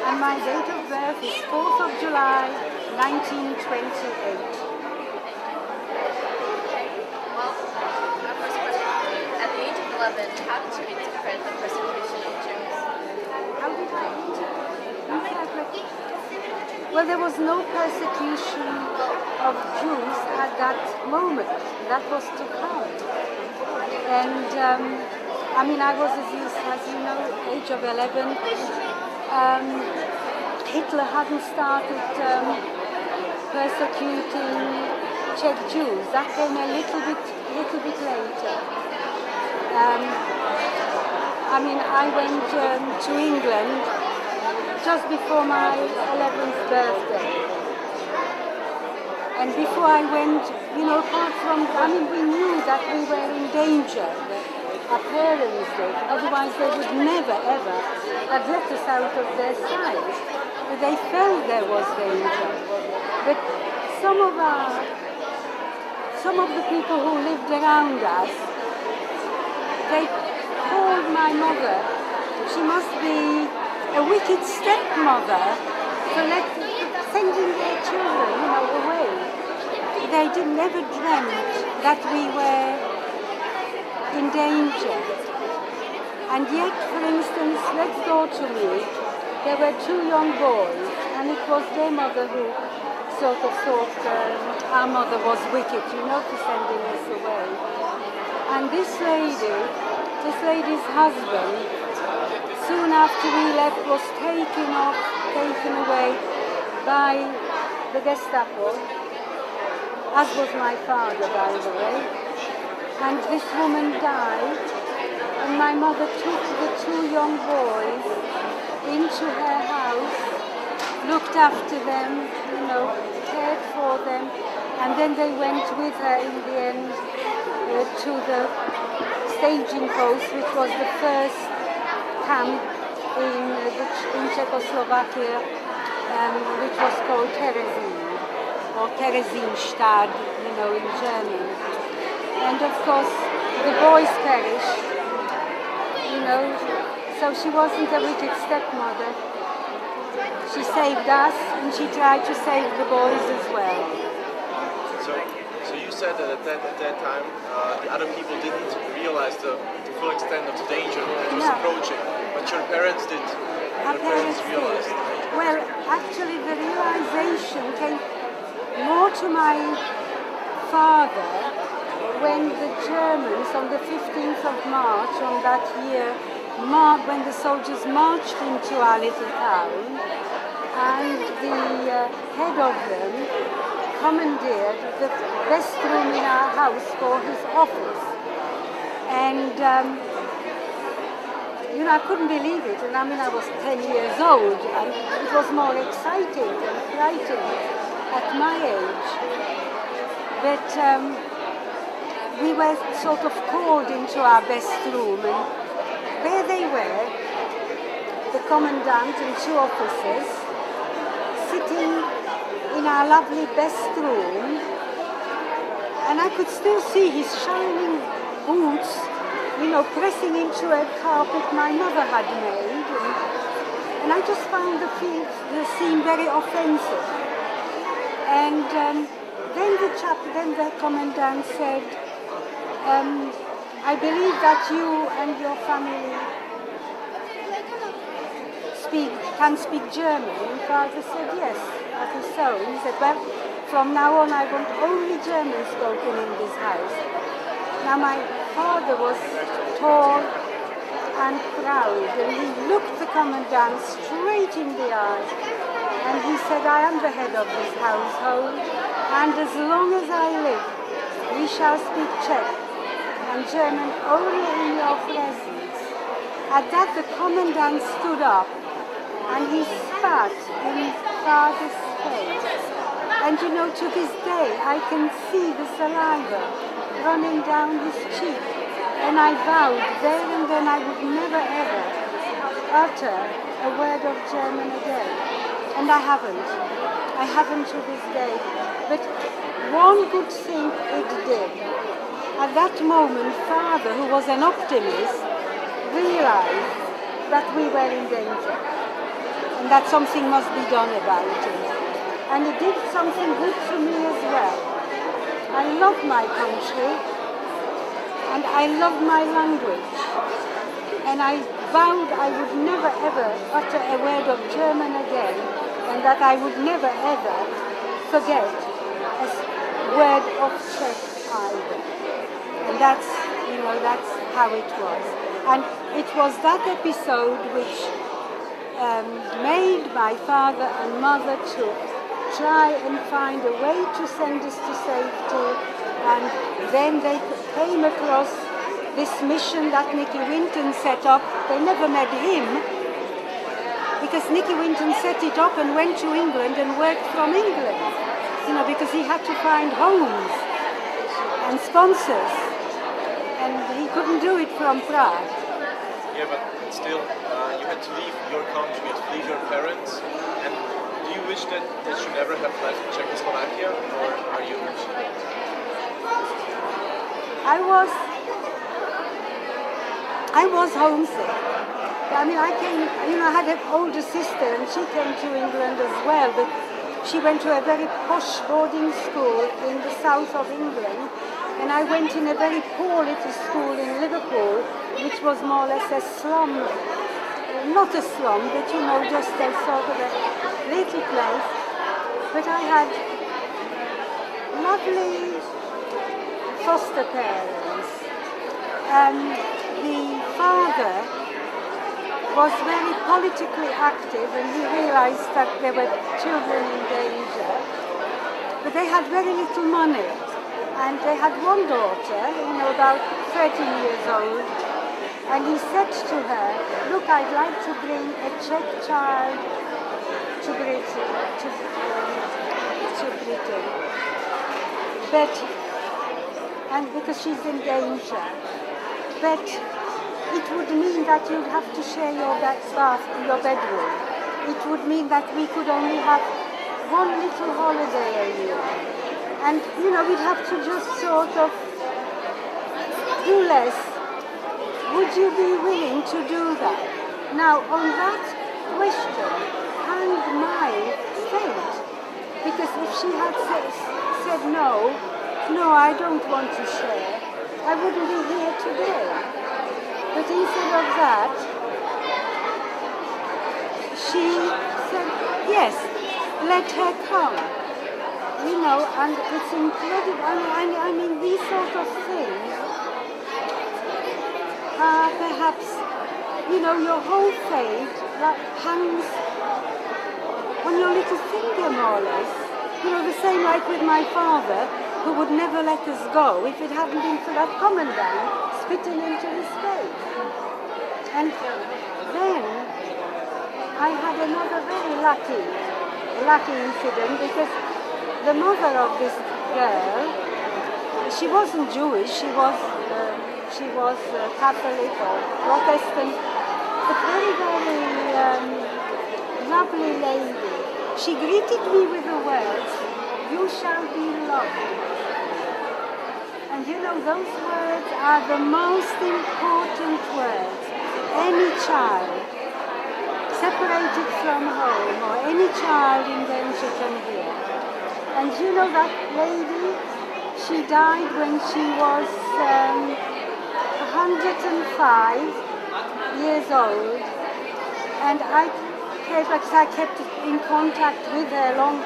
And my date of birth is 4th of July, 1928. Well, our first question. At the age of 11, how did you interpret the persecution of Jews? How did I interpret? Well, there was no persecution of Jews at that moment. That was to come. And I mean, I was, as you know, age of 11. Hitler hadn't started persecuting Czech Jews. That came a little bit later. I mean, I went to England just before my 11th birthday. And before I went, you know, apart from, I mean, we knew that we were in danger. Our parents did. Otherwise, they would never, ever have let us out of their sight. But they felt there was danger. But some of the people who lived around us, they called my mother. She must be a wicked stepmother for sending their children, you know, away. They never dreamt that we were in danger. And yet, for instance, let's go to me. There were two young boys, and it was their mother who sort of thought our mother was wicked, you know, for sending us away. And this lady's husband, soon after we left, was taken away by the Gestapo, as was my father, by the way. And this woman died, and my mother took the two young boys into her house, looked after them, you know, cared for them, and then they went with her in the end to the staging post, which was the first camp in Czechoslovakia, which was called Terezin, or Theresienstadt, you know, in German. And of course, the boys perished, you know, so she wasn't a wicked stepmother. She saved us, and she tried to save the boys as well. So you said that at that time, the other people didn't realize the full extent of the danger that was approaching, but your parents did. Our parents realized the danger. Well, actually, the realization came more to my father when the Germans, on the 15th of March, on that year, when the soldiers marched into our little town, and the head of them commandeered the best room in our house for his office. And, you know, I couldn't believe it. And I mean, I was 10 years old, and it was more exciting and frightening at my age. But we were sort of called into our best room, and there they were, the commandant and two officers, sitting in our lovely best room, and I could still see his shining boots, you know, pressing into a carpet my mother had made, and I just found the scene very offensive. And then the commandant said, I believe that you and your family can speak German. And father said, yes, that is so. And he said, well, from now on I want only German spoken in this house. Now my father was tall and proud, and he looked the commandant straight in the eye, and he said, I am the head of this household, and as long as I live, we shall speak Czech and German only in your presence. At that, the commandant stood up, and he spat in father's face. And you know, to this day, I can see the saliva running down his cheek. And I vowed there and then I would never ever utter a word of German again. And I haven't to this day. But one good thing it did. At that moment, father, who was an optimist, realized that we were in danger. And and that something must be done about it. And it did something good to me as well. I love my country, and I love my language, and I vowed I would never ever utter a word of German again, and that I would never ever forget a word of Czech either. And that's, that's how it was. And it was that episode which made my father and mother to try and find a way to send us to safety, and then they came across this mission that Nicky Winton set up. They never met him, because Nicky Winton set it up and went to England and worked from England, because he had to find homes and sponsors, and he couldn't do it from Prague. Yeah, but still, you had to leave your country, you had to leave your parents, and do you wish that you never have left Czechoslovakia, or are you? I was homesick. I mean, I came, I had an older sister, and she came to England as well, but she went to a very posh boarding school in the south of England, and I went in a very poor little school in Liverpool, which was more or less a slum. Not a slum, but just a sort of a little place. But I had lovely foster parents. The father was very politically active, and he realized that there were children in danger. But they had very little money, and they had one daughter, about 13 years old, and he said to her, "Look, I'd like to bring a Czech child to Britain, and because she's in danger. But it would mean that you'd have to share your bedroom. It would mean that we could only have one little holiday a year. And, we'd have to just sort of do less. Would you be willing to do that?" Now, on that question hung my fate. Because if she had said no, I don't want to share, I wouldn't be here today. But instead of that, she said, yes, let her come. And it's incredible. I mean, these sort of things are perhaps, your whole fate hangs on your little finger, more or less. The same like with my father, who would never let us go if it hadn't been for that commandant spitting into his face. And then I had another very lucky incident, because the mother of this girl, she wasn't Jewish, she was Catholic or Protestant, but very, very lovely lady. She greeted me with the words, "You shall be loved." And those words are the most important words any child separated from home or any child in danger can hear. And that lady, she died when she was 105 years old, and I kept in contact with her long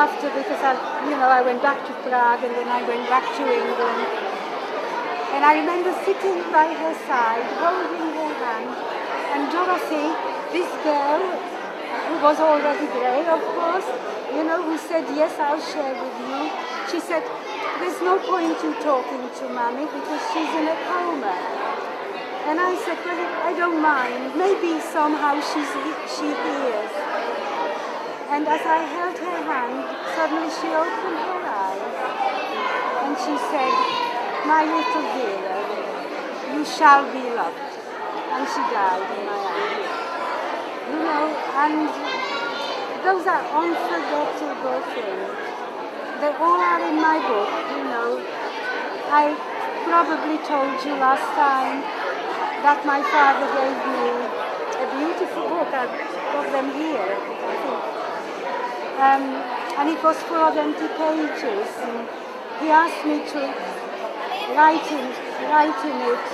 after, because I went back to Prague, and then I went back to England. And I remember sitting by her side, holding her hand, and Dorothy, this girl, who was already grey, of course, who said, "Yes, I'll share with you." She said, "There's no point in talking to Mummy because she's in a coma." And I said, "Well, I don't mind. Maybe somehow she hears." And as I held her hand, suddenly she opened her eyes and she said, "My little Vera, you shall be loved." And she died in my arms. And those are unforgettable things. They all are in my book, I probably told you last time that my father gave me a beautiful book. I've got them here. And it was full of empty pages. And he asked me to write in it.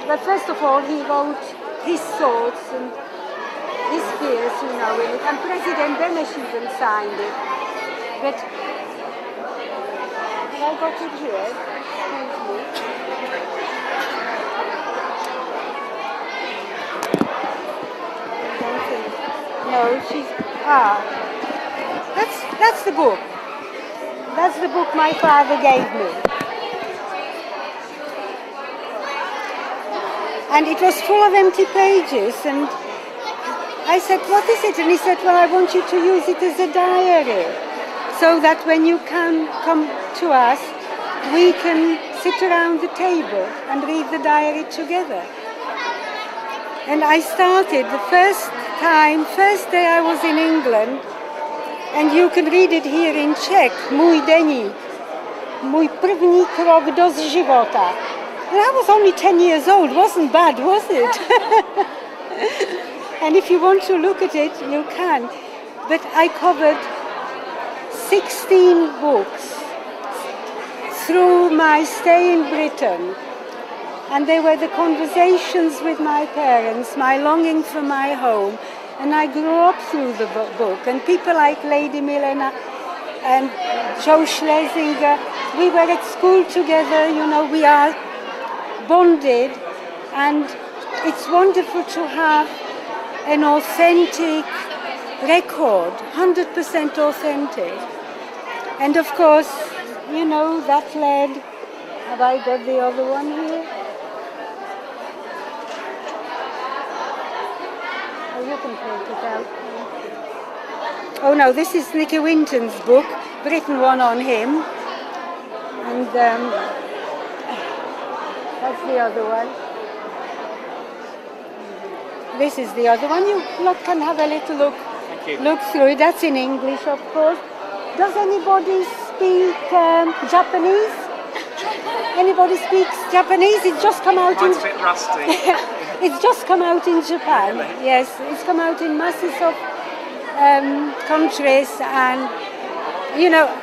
But first of all, he wrote his thoughts and his fears, in it. And President Benesh even signed it. But have I got it here? Excuse me. No, that's the book. That's the book my father gave me. And it was full of empty pages, and I said, what is it? And he said, well, I want you to use it as a diary, so that when you come to us, we can sit around the table and read the diary together. And I started the first day I was in England, and you can read it here in Czech, Mój deník, mój první krok do života. And I was only 10 years old, wasn't bad, was it? And if you want to look at it, you can. But I covered 16 books through my stay in Britain. And they were the conversations with my parents, my longing for my home. And I grew up through the book. And people like Lady Milena and Joe Schlesinger, we were at school together, we are bonded. And it's wonderful to have an authentic record, 100% authentic. And of course, that led, have I got the other one here? You can print it out. Oh no, this is Nicky Winton's book, written one on him. And that's the other one. This is the other one. You can have a little look through it. That's in English, of course. Does anybody speak Japanese? Anybody speaks Japanese? It's just come out Mine's a bit rusty. It's just come out in Japan. Really? Yes, it's come out in masses of countries, and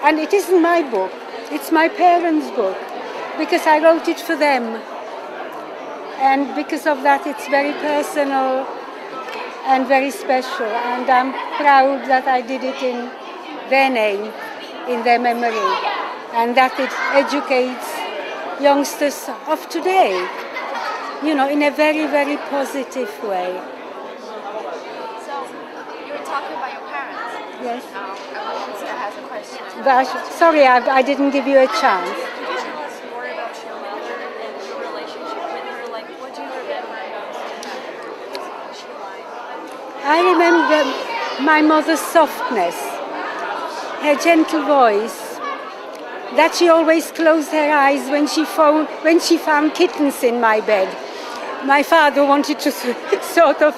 and it isn't my book. It's my parents' book, because I wrote it for them, and because of that, it's very personal and very special. And I'm proud that I did it in their name, in their memory, and that it educates youngsters of today. In a very, very positive way. So, you were talking about your parents. Yes. And Lisa has a question. Sorry, I didn't give you a chance. Could you tell us more about your mother and your relationship with her? Like, what do you remember most about what she like? I remember my mother's softness, her gentle voice, that she always closed her eyes when she found kittens in my bed. My father wanted to sort of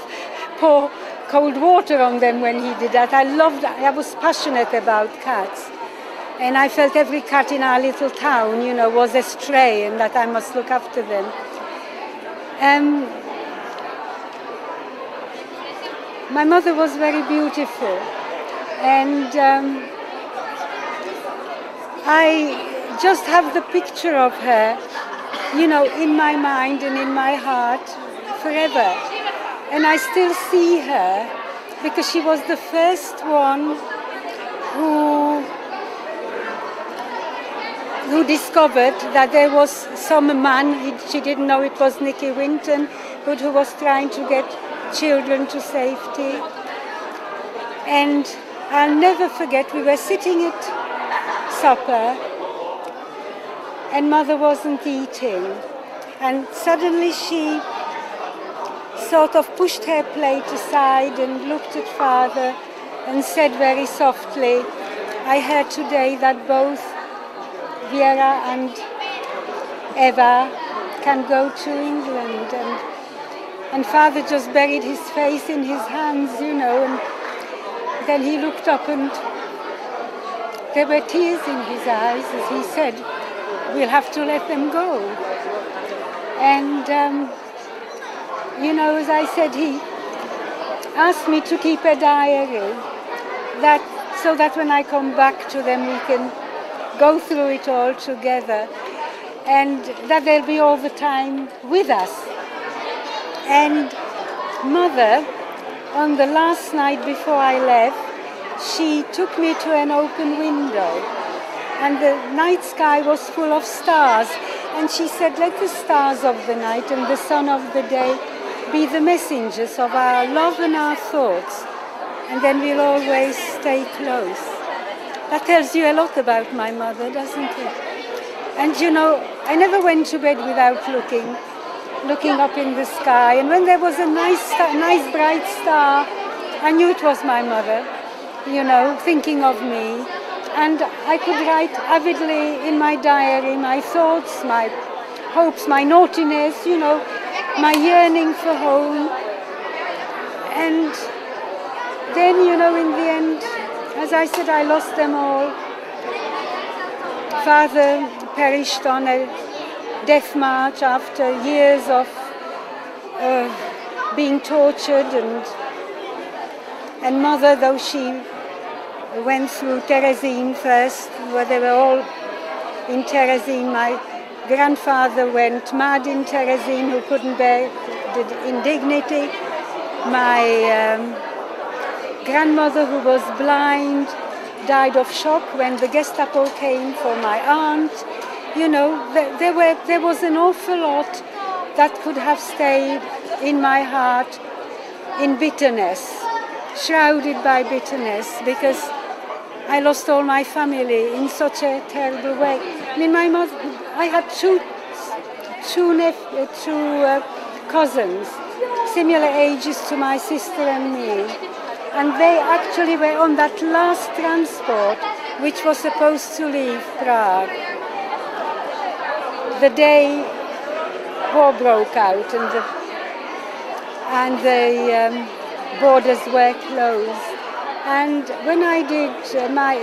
pour cold water on them when he did that. I was passionate about cats. And I felt every cat in our little town, was a stray, and that I must look after them. My mother was very beautiful. And I just have the picture of her, in my mind and in my heart forever. And I still see her, because she was the first one who discovered that there was some man, she didn't know it was Nicky Winton, but who was trying to get children to safety. And I'll never forget, we were sitting at supper, and Mother wasn't eating, and suddenly she sort of pushed her plate aside and looked at Father and said very softly, I heard today that both Vera and Eva can go to England. And Father just buried his face in his hands, and then he looked up, and there were tears in his eyes as he said, we'll have to let them go. And, as I said, asked me to keep a diary, so that when I come back to them we can go through it all together, and that they'll be all the time with us. And Mother, on the last night before I left, she took me to an open window, and the night sky was full of stars, and she said, let the stars of the night and the sun of the day be the messengers of our love and our thoughts, and then we'll always stay close. That tells you a lot about my mother, doesn't it? And you know, I never went to bed without looking up in the sky, and when there was a nice bright star, I knew it was my mother, you know, thinking of me. And I could write avidly in my diary my thoughts, my hopes, my naughtiness, you know, my yearning for home. And then, you know, in the end, as I said, I lost them all. Father perished on a death march after years of being tortured, and Mother, though she went through Terezin first, where they were all in Terezin. My grandfather went mad in Terezin, who couldn't bear the indignity. My grandmother, who was blind, died of shock when the Gestapo came for my aunt. You know, there was an awful lot that could have stayed in my heart in bitterness, shrouded by bitterness, because I lost all my family in such a terrible way. I mean, my mother, I had two cousins, similar ages to my sister and me, and they actually were on that last transport which was supposed to leave Prague. The day war broke out and the borders were closed. And when I did my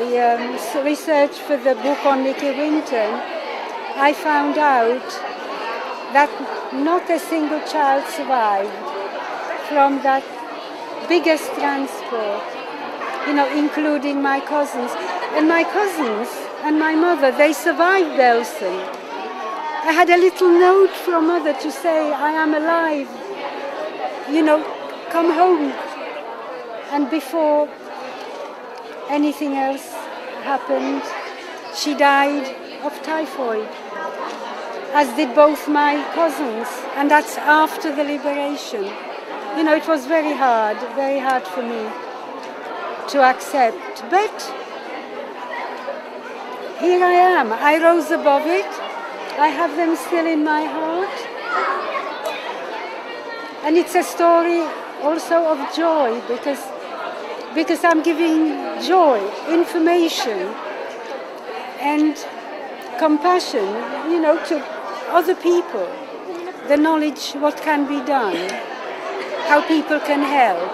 research for the book on Nicky Winton, I found out that not a single child survived from that biggest transport, you know, including my cousins. And my cousins and my mother, they survived Belsen. I had a little note from Mother to say, I am alive, you know, come home. And before anything else happened, she died of typhoid, as did both my cousins, and that's after the liberation. You know, it was very hard for me to accept, but here I am. I rose above it. I have them still in my heart. And it's a story also of joy, because I'm giving joy, information, and compassion, you know, to other people, the knowledge what can be done, how people can help.